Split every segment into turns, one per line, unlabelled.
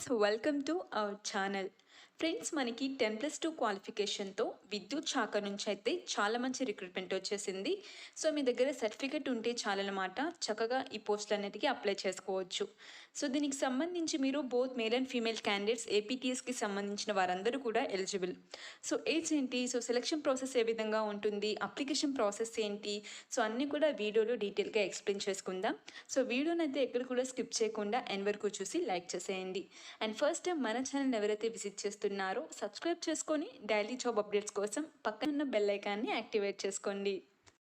Friends welcome to our channel. Friends మనకి 10+2 క్వాలిఫికేషన్తో విద్యుత్ శాఖ నుంచి అయితే చాలా మంచి రిక్రూట్మెంట్ వచ్చేసింది. సో మీ దగ్గర సర్టిఫికెట్ ఉంటే చాలన్నమాట, చక్కగా ఈ పోస్టులన్నిటికీ అప్లై చేసుకోవచ్చు. సో దీనికి సంబంధించి మీరు both male and female candidates ఏపీటీఎస్కి సంబంధించిన వారందరూ కూడా ఎలిజిబుల్. సో ఏజ్ ఏంటి, సో సెలక్షన్ ప్రాసెస్ ఏ విధంగా ఉంటుంది, అప్లికేషన్ ప్రాసెస్ ఏంటి, సో అన్నీ కూడా వీడియోలో డీటెయిల్గా ఎక్స్ప్లెయిన్ చేసుకుందాం. సో వీడియోని అయితే ఎక్కడ కూడా స్కిప్ చేయకుండా ఎండ్ వరకు చూసి లైక్ చేసేయండి. అండ్ ఫస్ట్ టైం మన ఛానల్ ఎవరైతే విజిట్ చేస్తున్నారో సబ్స్క్రైబ్ చేసుకొని డైలీ జాబ్ అప్డేట్స్ కోసం పక్కన ఉన్న బెల్ ఐకాన్ని యాక్టివేట్ చేసుకోండి.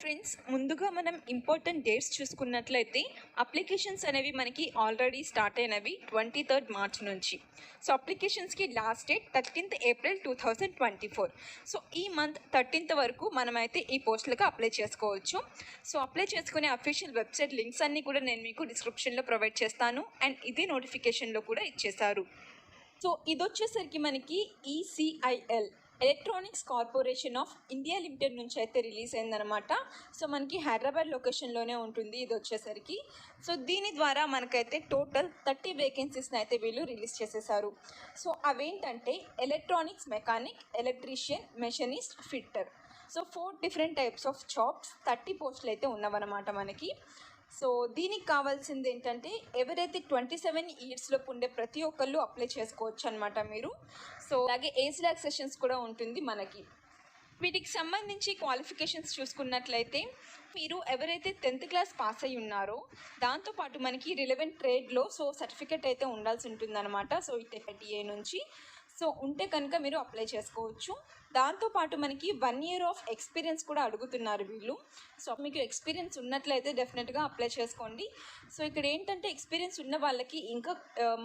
ఫ్రెండ్స్ ముందుగా మనం ఇంపార్టెంట్ డేట్స్ చూసుకున్నట్లయితే అప్లికేషన్స్ అనేవి మనకి ఆల్రెడీ స్టార్ట్ అయినవి 23rd March నుంచి. సో అప్లికేషన్స్కి last date 13th April 2024. So ఈ మంత్ 13th వరకు మనమైతే ఈ పోస్టులకు అప్లై చేసుకోవచ్చు. సో అప్లై చేసుకునే అఫీషియల్ వెబ్సైట్ లింక్స్ అన్నీ కూడా నేను మీకు డిస్క్రిప్షన్లో ప్రొవైడ్ చేస్తాను. అండ్ ఇదే నోటిఫికేషన్లో కూడా ఇచ్చేశారు. సో ఇది వచ్చేసరికి మనకి ECIL electronics corporation of India limited నుంచి అయితే రిలీజ్ అయిందనమాట. సో మనకి హైదరాబాద్ లొకేషన్లోనే ఉంటుంది ఇది వచ్చేసరికి. సో దీని ద్వారా మనకైతే టోటల్ 30 వేకెన్సీస్ని అయితే వీళ్ళు రిలీజ్ చేసేసారు. సో అవేంటంటే electronics mechanic, electrician, machinist, fitter. So 4 different types of jobs, 30 పోస్టులు అయితే ఉన్నవన్నమాట మనకి. సో దీనికి కావాల్సింది ఏంటంటే ఎవరైతే 27 ఇయర్స్లోపు ఉండే ప్రతి ఒక్కళ్ళు అప్లై చేసుకోవచ్చు అనమాట మీరు. సో అలాగే ఏజ్ రిలాక్సేషన్స్ కూడా ఉంటుంది మనకి. వీటికి సంబంధించి క్వాలిఫికేషన్స్ చూసుకున్నట్లయితే మీరు ఎవరైతే 10th క్లాస్ పాస్ అయ్యి ఉన్నారో దాంతోపాటు మనకి రిలవెంట్ ట్రేడ్లో సో సర్టిఫికేట్ అయితే ఉండాల్సి ఉంటుందన్నమాట. సో ITIA నుంచి సో ఉంటే కనుక మీరు అప్లై చేసుకోవచ్చు. దాంతోపాటు మనకి 1 year ఆఫ్ ఎక్స్పీరియన్స్ కూడా అడుగుతున్నారు వీళ్ళు. సో మీకు ఎక్స్పీరియన్స్ ఉన్నట్లయితే డెఫినెట్గా అప్లై చేసుకోండి. సో ఇక్కడ ఏంటంటే ఎక్స్పీరియన్స్ ఉన్న వాళ్ళకి ఇంకా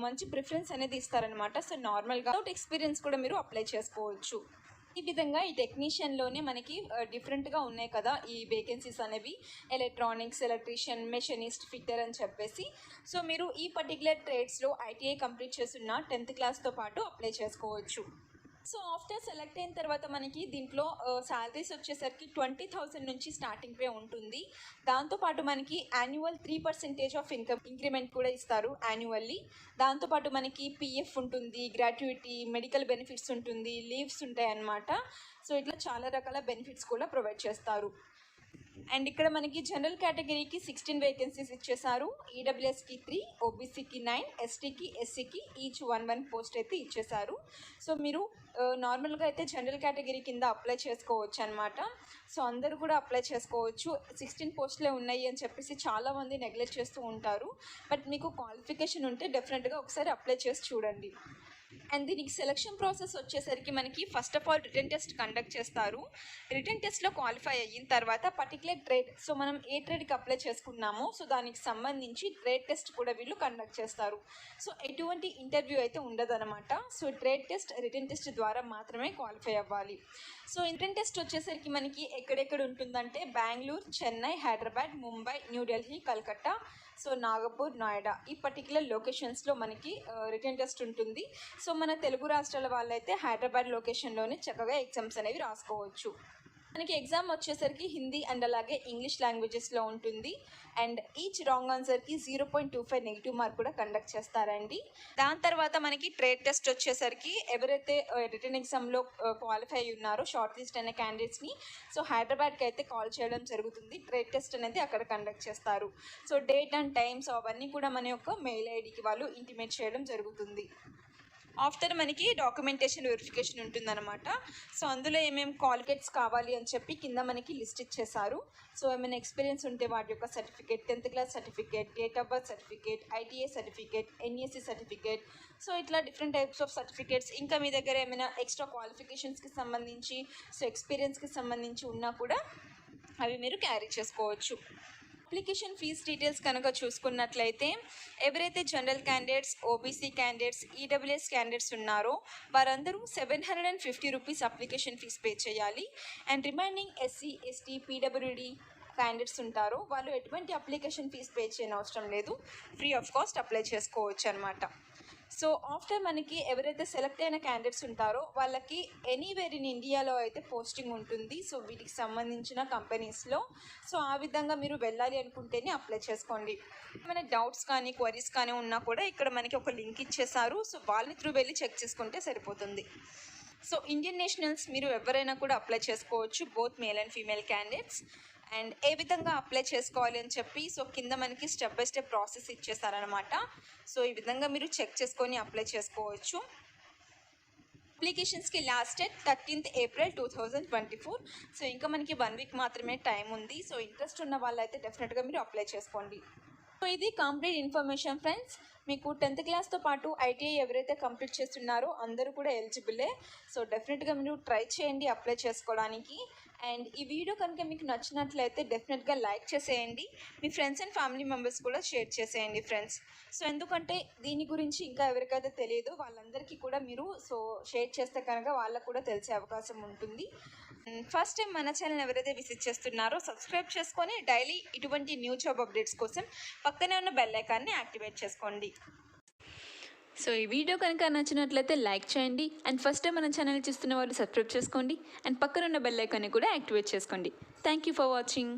మంచి ప్రిఫరెన్స్ అనేది ఇస్తారనమాట. సో నార్మల్గా వితౌట్ ఎక్స్పీరియన్స్ కూడా మీరు అప్లై చేసుకోవచ్చు. ఈ విధంగా ఈ టెక్నీషియన్లోనే మనకి డిఫరెంట్గా ఉన్నాయి కదా ఈ వేకెన్సీస్ అనేవి, ఎలక్ట్రానిక్స్, ఎలక్ట్రీషియన్, మెషనిస్ట్, ఫిట్టర్ అని చెప్పేసి. సో మీరు ఈ పర్టికులర్ ట్రేడ్స్లో ITI కంప్లీట్ చేస్తున్న 10th క్లాస్తో పాటు అప్లై చేసుకోవచ్చు. సో ఆఫ్టర్ సెలెక్ట్ అయిన తర్వాత మనకి దీంట్లో శాలరీస్ వచ్చేసరికి 20,000 నుంచి స్టార్టింగ్ పే ఉంటుంది. దాంతోపాటు మనకి యాన్యువల్ 3% ఆఫ్ ఇన్కమ్ ఇంక్రిమెంట్ కూడా ఇస్తారు యాన్యువల్లీ. దాంతోపాటు మనకి PF ఉంటుంది, గ్రాట్యుటీ, మెడికల్ బెనిఫిట్స్ ఉంటుంది, లీవ్స్ ఉంటాయి అన్నమాట. సో ఇట్లా చాలా రకాల బెనిఫిట్స్ కూడా ప్రొవైడ్ చేస్తారు. అండ్ ఇక్కడ మనకి జనరల్ కేటగిరీకి 16 వేకెన్సీస్ ఇచ్చేసారు, EWSకి 3, OBCకి 9, STకి, SCకి ఈచ్ 1 పోస్ట్ అయితే ఇచ్చేసారు. సో మీరు నార్మల్గా అయితే జనరల్ కేటగిరీ కింద అప్లై చేసుకోవచ్చు అనమాట. సో అందరూ కూడా అప్లై చేసుకోవచ్చు. 16 పోస్టులే ఉన్నాయి అని చెప్పేసి చాలామంది నెగ్లెక్ట్ చేస్తూ ఉంటారు. బట్ మీకు క్వాలిఫికేషన్ ఉంటే డెఫినెట్గా ఒకసారి అప్లై చేసి చూడండి. అండ్ దీనికి సెలక్షన్ ప్రాసెస్ వచ్చేసరికి మనకి first of all written test conduct చేస్తారు. రిటన్ టెస్ట్లో క్వాలిఫై అయిన తర్వాత పర్టికులర్ ట్రేడ్, సో మనం ఏ ట్రేడ్కి అప్లై చేసుకున్నామో సో దానికి సంబంధించి ట్రేడ్ టెస్ట్ కూడా వీళ్ళు కండక్ట్ చేస్తారు. సో ఎటువంటి ఇంటర్వ్యూ అయితే ఉండదన్నమాట. So trade test, written test ద్వారా మాత్రమే క్వాలిఫై అవ్వాలి. సో రిటన్ టెస్ట్ వచ్చేసరికి మనకి ఎక్కడెక్కడ ఉంటుందంటే బెంగళూరు, చెన్నై, హైదరాబాద్, ముంబై, న్యూఢిల్లీ, కల్కట్టా, సో నాగపూర్, నోయిడా ఈ పర్టికులర్ లొకేషన్స్లో మనకి రిటన్ టెస్ట్ ఉంటుంది. సో మన తెలుగు రాష్ట్రాల వాళ్ళైతే హైదరాబాద్ లొకేషన్లోనే చక్కగా ఎగ్జామ్స్ అనేవి రాసుకోవచ్చు. మనకి ఎగ్జామ్ వచ్చేసరికి హిందీ అండ్ అలాగే ఇంగ్లీష్ లాంగ్వేజెస్లో ఉంటుంది. అండ్ ఈచ్ రాంగ్ ఆన్సర్కి 0.25 నెగిటివ్ మార్క్ కూడా కండక్ట్ చేస్తారండి. దాని తర్వాత మనకి ట్రేడ్ టెస్ట్ వచ్చేసరికి ఎవరైతే రిటర్న్ ఎగ్జామ్లో క్వాలిఫై అయి ఉన్నారో షార్ట్ లిస్ట్ అయిన క్యాండిడేట్స్ని సో హైదరాబాద్కి అయితే కాల్ చేయడం జరుగుతుంది. ట్రేడ్ టెస్ట్ అనేది అక్కడ కండక్ట్ చేస్తారు. సో డేట్ అండ్ టైమ్స్ అవన్నీ కూడా మన యొక్క మెయిల్ ఐడికి వాళ్ళు ఇంటిమేట్ చేయడం జరుగుతుంది. ఆఫ్టర్ మనకి డాక్యుమెంటేషన్ వెరిఫికేషన్ ఉంటుందన్నమాట. సో అందులో ఏమేమి క్వాలిఫికేట్స్ కావాలి అని చెప్పి కింద మనకి లిస్ట్ ఇచ్చేసారు. సో ఏమైనా ఎక్స్పీరియన్స్ ఉంటే వాటి యొక్క certificate, 10th class certificate, date of birth certificate, ITI certificate, NSC certificate, so ఇట్లా డిఫరెంట్ టైప్స్ ఆఫ్ సర్టిఫికేట్స్, ఇంకా మీ దగ్గర ఏమైనా ఎక్స్ట్రా క్వాలిఫికేషన్స్కి సంబంధించి సో ఎక్స్పీరియన్స్కి సంబంధించి ఉన్నా కూడా అవి మీరు క్యారీ చేసుకోవచ్చు. అప్లికేషన్ ఫీజ్ డీటెయిల్స్ కనుక చూసుకున్నట్లయితే ఎవరైతే general candidates, OBC candidates, EWS candidates ఉన్నారో వారందరూ 750 రూపీస్ అప్లికేషన్ ఫీజ్ పే చేయాలి. And remaining SC, ST, PWD candidates ఉంటారో వాళ్ళు ఎటువంటి అప్లికేషన్ ఫీజ్ పే చేయని అవసరం లేదు, ఫ్రీ ఆఫ్ కాస్ట్ అప్లై చేసుకోవచ్చు అనమాట. సో ఆఫ్టర్ మనకి ఎవరైతే సెలెక్ట్ అయిన క్యాండిడేట్స్ ఉంటారో వాళ్ళకి ఎనీవేర్ ఇన్ ఇండియాలో అయితే పోస్టింగ్ ఉంటుంది. సో వీటికి సంబంధించిన కంపెనీస్లో. సో ఆ విధంగా మీరు వెళ్ళాలి అనుకుంటేనే అప్లై చేసుకోండి. ఏమైనా డౌట్స్ కానీ క్వరీస్ కానీ ఉన్నా కూడా ఇక్కడ మనకి ఒక లింక్ ఇచ్చేసారు. సో వాళ్ళని త్రూ వెళ్ళి చెక్ చేసుకుంటే సరిపోతుంది. సో ఇండియన్ నేషనల్స్ మీరు ఎవరైనా కూడా అప్లై చేసుకోవచ్చు, both male and female candidates. And ఏ విధంగా అప్లై చేసుకోవాలి అని చెప్పి సో కింద మనకి స్టెప్ బై స్టెప్ ప్రాసెస్ ఇచ్చేసారనమాట. సో ఈ విధంగా మీరు చెక్ చేసుకొని అప్లై చేసుకోవచ్చు. అప్లికేషన్స్కి last date 13th April 2024. So ఇంకా మనకి 1 వీక్ మాత్రమే టైం ఉంది. సో ఇంట్రెస్ట్ ఉన్న వాళ్ళైతే డెఫినెట్గా మీరు అప్లై చేసుకోండి. సో ఇది కంప్లీట్ ఇన్ఫర్మేషన్ ఫ్రెండ్స్. మీకు 10th క్లాస్తో పాటు ఐటీఐ ఎవరైతే కంప్లీట్ చేస్తున్నారో అందరూ కూడా ఎలిజిబులే. సో డెఫినెట్గా మీరు ట్రై చేయండి అప్లై చేసుకోవడానికి. అండ్ ఈ వీడియో కనుక మీకు నచ్చినట్లయితే డెఫినెట్గా లైక్ చేసేయండి. మీ ఫ్రెండ్స్ అండ్ ఫ్యామిలీ మెంబర్స్ కూడా షేర్ చేసేయండి ఫ్రెండ్స్. సో ఎందుకంటే దీని గురించి ఇంకా ఎవరికైతే తెలియదో వాళ్ళందరికీ కూడా మీరు సో షేర్ చేస్తే కనుక వాళ్ళకు కూడా తెలిసే అవకాశం ఉంటుంది. ఫస్ట్ టైం మన ఛానల్ ఎవరైతే విజిట్ చేస్తున్నారో సబ్స్క్రైబ్ చేసుకొని డైలీ ఇటువంటి న్యూ జాబ్ అప్డేట్స్ కోసం పక్కనే ఉన్న బెల్ ఐకాన్ని యాక్టివేట్ చేసుకోండి. సో ఈ వీడియో కనుక నచ్చినట్లయితే లైక్ చేయండి. అండ్ ఫస్ట్ టైం మన ఛానల్ చూస్తున్న వాళ్ళు సబ్స్క్రైబ్ చేసుకోండి. అండ్ పక్కన ఉన్న బెల్ ఐకాన్ని కూడా యాక్టివేట్ చేసుకోండి. Thank you for watching.